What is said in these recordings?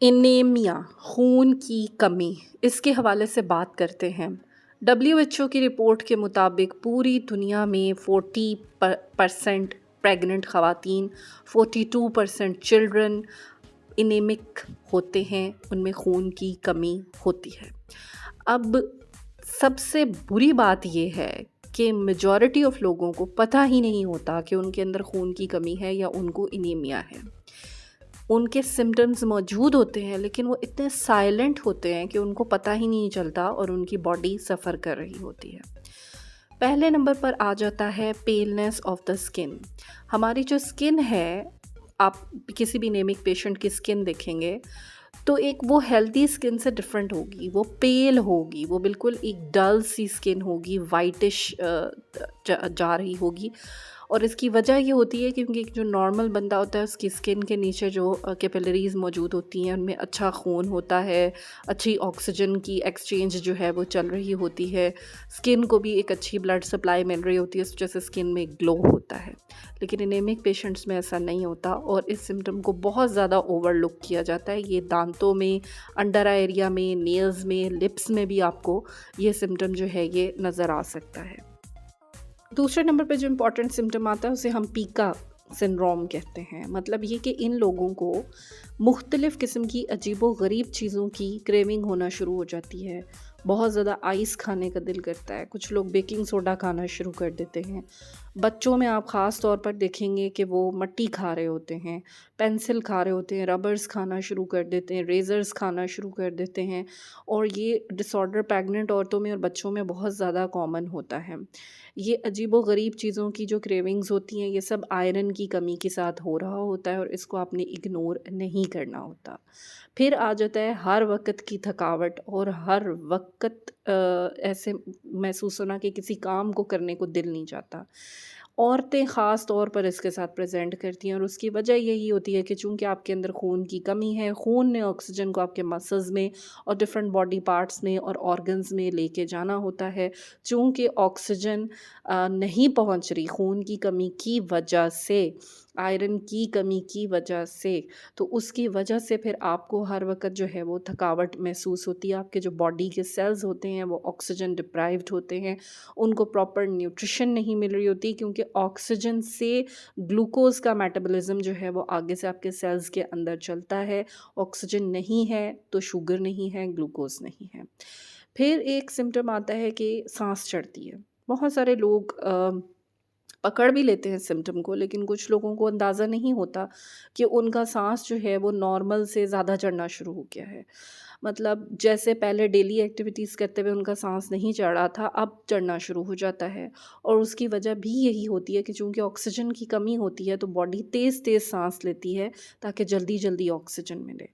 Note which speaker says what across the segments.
Speaker 1: Anaemia, खून की कमी, इसके हवाले से बात करते हैं। डब्ल्यूएचओ की रिपोर्ट के मुताबिक पूरी दुनिया में 40% प्रेग्नेंट ख़वातीन, 42% चिल्ड्रन एनीमिक होते हैं, उनमें खून की कमी होती है। अब सबसे बुरी बात ये है कि मेजॉरिटी ऑफ लोगों को पता ही नहीं होता कि उनके अंदर खून की कमी है या उनको एनीमिया है। उनके सिम्पटम्स मौजूद होते हैं लेकिन वो इतने साइलेंट होते हैं कि उनको पता ही नहीं चलता और उनकी बॉडी सफ़र कर रही होती है। पहले नंबर पर आ जाता है पेलनेस ऑफ द स्किन। हमारी जो स्किन है, आप किसी भी एनीमिक पेशेंट की स्किन देखेंगे तो एक वो हेल्दी स्किन से डिफरेंट होगी, वो पेल होगी, वो बिल्कुल एक डल सी स्किन होगी, वाइटिश जा रही होगी। और इसकी वजह ये होती है क्योंकि जो नॉर्मल बंदा होता है उसकी स्किन के नीचे जो कैपिलरीज मौजूद होती हैं उनमें अच्छा खून होता है, अच्छी ऑक्सीजन की एक्सचेंज जो है वो चल रही होती है, स्किन को भी एक अच्छी ब्लड सप्लाई मिल रही होती है, इस वजह से स्किन में ग्लो होता है। लेकिन एनीमिक पेशेंट्स में ऐसा नहीं होता और इस सिम्टम को बहुत ज़्यादा ओवरलुक किया जाता है। ये दांतों में, अंडर आई एरिया में, नेल्स में, लिप्स में भी आपको ये सिम्टम जो है ये नज़र आ सकता है। दूसरे नंबर पे जो इम्पॉर्टेंट सिम्टम आता है उसे हम पीका सिंड्रोम कहते हैं। मतलब ये कि इन लोगों को मुख्तलिफ़ किस्म की अजीबो गरीब चीज़ों की क्रेविंग होना शुरू हो जाती है। बहुत ज़्यादा आइस खाने का दिल करता है, कुछ लोग बेकिंग सोडा खाना शुरू कर देते हैं। बच्चों में आप ख़ास तौर पर देखेंगे कि वो मट्टी खा रहे होते हैं, पेंसिल खा रहे होते हैं, रबर्स खाना शुरू कर देते हैं, रेज़र्स खाना शुरू कर देते हैं। और ये डिसऑर्डर प्रेग्नेंट औरतों में और बच्चों में बहुत ज़्यादा कॉमन होता है। ये अजीबो-गरीब चीज़ों की जो क्रेविंग्स होती हैं, ये सब आयरन की कमी के साथ हो रहा होता है और इसको आपने इग्नोर नहीं करना होता। फिर आ जाता है हर वक़्त की थकावट और हर वक़्त ऐसे महसूस होना कि किसी काम को करने को दिल नहीं चाहता। औरतें ख़ास तौर पर इसके साथ प्रेज़ेंट करती हैं और उसकी वजह यही होती है कि चूँकि आपके अंदर खून की कमी है, खून ने ऑक्सीजन को आपके मसल्स में और डिफ़रेंट बॉडी पार्ट्स में और ऑर्गन्स में लेके जाना होता है। चूँकि ऑक्सीजन नहीं पहुँच रही खून की कमी की वजह से, आयरन की कमी की वजह से, तो उसकी वजह से फिर आपको हर वक़्त जो है वो थकावट महसूस होती है। आपके जो बॉडी के सेल्स होते हैं वो ऑक्सीजन डिप्राइव्ड होते हैं, उनको प्रॉपर न्यूट्रिशन नहीं मिल रही होती क्योंकि ऑक्सीजन से ग्लूकोज़ का मेटाबॉलिज़्म जो है वो आगे से आपके सेल्स के अंदर चलता है। ऑक्सीजन नहीं है तो शुगर नहीं है, ग्लूकोज़ नहीं है। फिर एक सिम्पटम आता है कि साँस चढ़ती है। बहुत सारे लोग पकड़ भी लेते हैं सिम्पटम को, लेकिन कुछ लोगों को अंदाज़ा नहीं होता कि उनका साँस जो है वो नॉर्मल से ज़्यादा चढ़ना शुरू हो गया है। मतलब जैसे पहले डेली एक्टिविटीज़ करते हुए उनका साँस नहीं चढ़ रहा था, अब चढ़ना शुरू हो जाता है। और उसकी वजह भी यही होती है कि चूँकि ऑक्सीजन की कमी होती है तो बॉडी तेज़-तेज़ साँस लेती है ताकि जल्दी-जल्दी ऑक्सीजन मिले।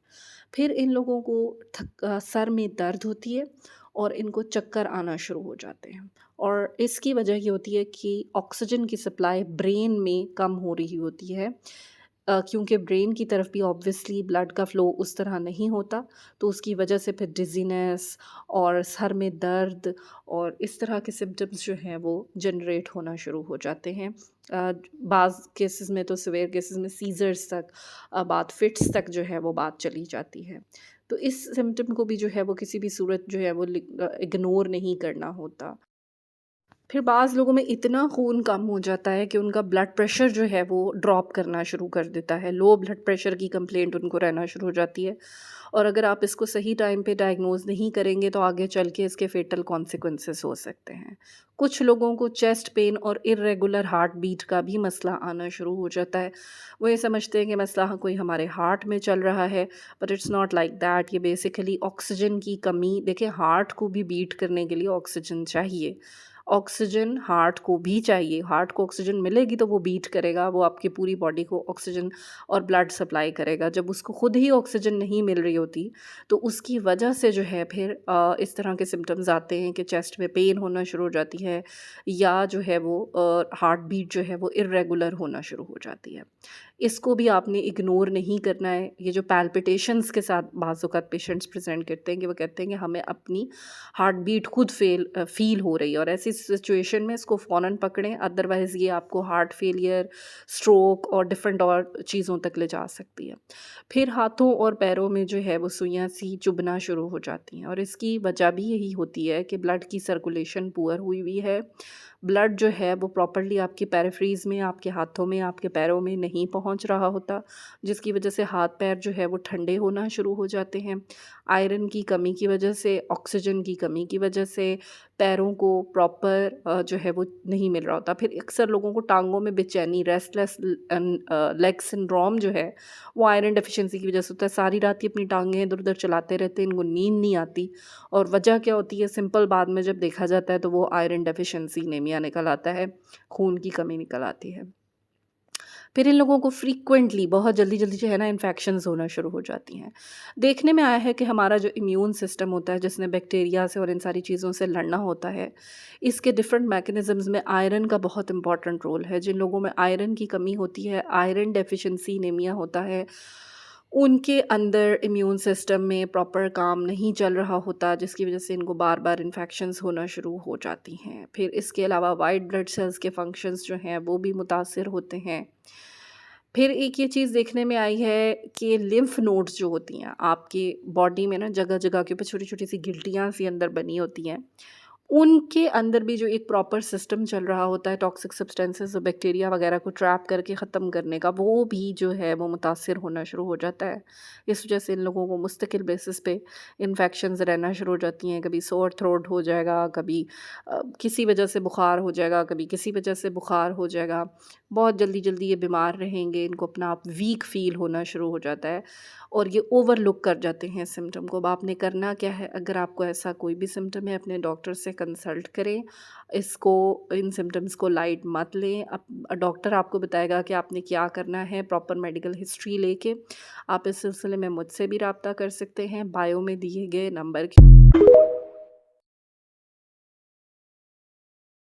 Speaker 1: फिर इन लोगों को सर में दर्द होती है और इनको चक्कर आना शुरू हो जाते हैं। और इसकी वजह ये होती है कि ऑक्सीजन की सप्लाई ब्रेन में कम हो रही होती है। क्योंकि ब्रेन की तरफ भी ऑब्वियसली ब्लड का फ़्लो उस तरह नहीं होता, तो उसकी वजह से फिर डिज़ीनेस और सर में दर्द और इस तरह के सिम्पटम्स जो हैं वो जनरेट होना शुरू हो जाते हैं। बाज़ केसेस में तो सीवियर केसेस में सीज़र्स तक, बात फिट्स तक जो है वो बात चली जाती है। तो इस सिम्पटम को भी जो है वो किसी भी सूरत जो है वो इग्नोर नहीं करना होता। फिर बाज़ लोगों में इतना खून कम हो जाता है कि उनका ब्लड प्रेशर जो है वो ड्रॉप करना शुरू कर देता है। लो ब्लड प्रेशर की कंप्लेंट उनको रहना शुरू हो जाती है। और अगर आप इसको सही टाइम पे डायग्नोज़ नहीं करेंगे तो आगे चल के इसके फ़ेटल कॉन्सिक्वेंसेस हो सकते हैं। कुछ लोगों को चेस्ट पेन और इर्रेगुलर हार्ट बीट का भी मसला आना शुरू हो जाता है। वो ये समझते हैं कि मसला कोई हमारे हार्ट में चल रहा है, but it's not like that. ये बेसिकली ऑक्सीजन की कमी, देखिए हार्ट को भी बीट करने के लिए ऑक्सीजन चाहिए। ऑक्सीजन हार्ट को भी चाहिए, हार्ट को ऑक्सीजन मिलेगी तो वो बीट करेगा, वो आपकी पूरी बॉडी को ऑक्सीजन और ब्लड सप्लाई करेगा। जब उसको खुद ही ऑक्सीजन नहीं मिल रही होती, तो उसकी वजह से जो है फिर इस तरह के सिम्पटम्स आते हैं कि चेस्ट में पेन होना शुरू हो जाती है या जो है वो हार्ट बीट जो है वो इर्रेगुलर होना शुरू हो जाती है। इसको भी आपने इग्नोर नहीं करना है। ये जो पैल्पिटेशंस के साथ बाज़-औक़ात पेशेंट्स प्रेज़ेंट करते हैं कि वो कहते हैं कि हमें अपनी हार्ट बीट खुद फ़ील हो रही है, और ऐसी सिचुएशन में इसको फ़ौरन पकड़ें, अदरवाइज़ ये आपको हार्ट फेलियर, स्ट्रोक और डिफ़रेंट और चीज़ों तक ले जा सकती है। फिर हाथों और पैरों में जो है वो सुइयाँ सी चुभना शुरू हो जाती हैं, और इसकी वजह भी यही होती है कि ब्लड की सर्कुलेशन पुअर हुई हुई है। ब्लड जो है वो प्रॉपर्ली आपकी पेरिफेरीज़ में, आपके हाथों में, आपके पैरों में नहीं पहुंच रहा होता, जिसकी वजह से हाथ पैर जो है वो ठंडे होना शुरू हो जाते हैं। आयरन की कमी की वजह से, ऑक्सीजन की कमी की वजह से पैरों को प्रॉपर जो है वो नहीं मिल रहा होता। फिर अक्सर लोगों को टाँगों में बेचैनी, रेस्टलेस लेग सिंड्रोम जो है वो आयरन डेफिशिएंसी की वजह से होता है। सारी रात ये अपनी टाँगें इधर-उधर चलाते रहते हैं, इनको नींद नहीं आती, और वजह क्या होती है सिंपल, बाद में जब देखा जाता है तो वो आयरन डेफिशिएंसी एनीमिया निकल आता है, खून की कमी निकल आती है। फिर इन लोगों को फ्रीक्वेंटली बहुत जल्दी-जल्दी जो है ना इन्फेक्शंस होना शुरू हो जाती हैं। देखने में आया है कि हमारा जो इम्यून सिस्टम होता है, जिसने बैक्टीरिया से और इन सारी चीज़ों से लड़ना होता है, इसके डिफरेंट मैकेनिज़्म्स में आयरन का बहुत इम्पोर्टेंट रोल है। जिन लोगों में आयरन की कमी होती है, आयरन डेफिशिएंसी एनीमिया होता है, उनके अंदर इम्यून सिस्टम में प्रॉपर काम नहीं चल रहा होता, जिसकी वजह से इनको बार-बार इन्फेक्शंस होना शुरू हो जाती हैं। फिर इसके अलावा वाइट ब्लड सेल्स के फंक्शंस जो हैं वो भी मुतासिर होते हैं। फिर एक ये चीज़ देखने में आई है कि लिम्फ नोड्स जो होती हैं आपकी बॉडी में ना, जगह-जगह के ऊपर छोटी-छोटी सी गिल्टियाँ सी अंदर बनी होती हैं। उनके अंदर भी जो एक प्रॉपर सिस्टम चल रहा होता है टॉक्सिक सब्सटेंसेस और बैक्टीरिया वगैरह को ट्रैप करके ख़त्म करने का, वो भी जो है वो मुतासिर होना शुरू हो जाता है। इस वजह से इन लोगों को मुस्तकिल बेसिस पे इन्फेक्शंस रहना शुरू हो जाती हैं। कभी सोर थ्रोट हो जाएगा, कभी किसी वजह से बुखार हो जाएगा, कभी किसी वजह से बुखार हो जाएगा। बहुत जल्दी-जल्दी ये बीमार रहेंगे, इनको अपना आप वीक फ़ील होना शुरू हो जाता है, और ये ओवरलुक कर जाते हैं सिम्पटम को। अब आपने करना क्या है, अगर आपको ऐसा कोई भी सिम्पटम है, अपने डॉक्टर से कंसल्ट करें। इसको, इन सिम्पटम्स को लाइट मत लें। डॉक्टर आपको बताएगा कि आपने क्या करना है, प्रॉपर मेडिकल हिस्ट्री लेके। आप इस सिलसिले में मुझसे भी राब्ता कर सकते हैं बायो में दिए गए नंबर के।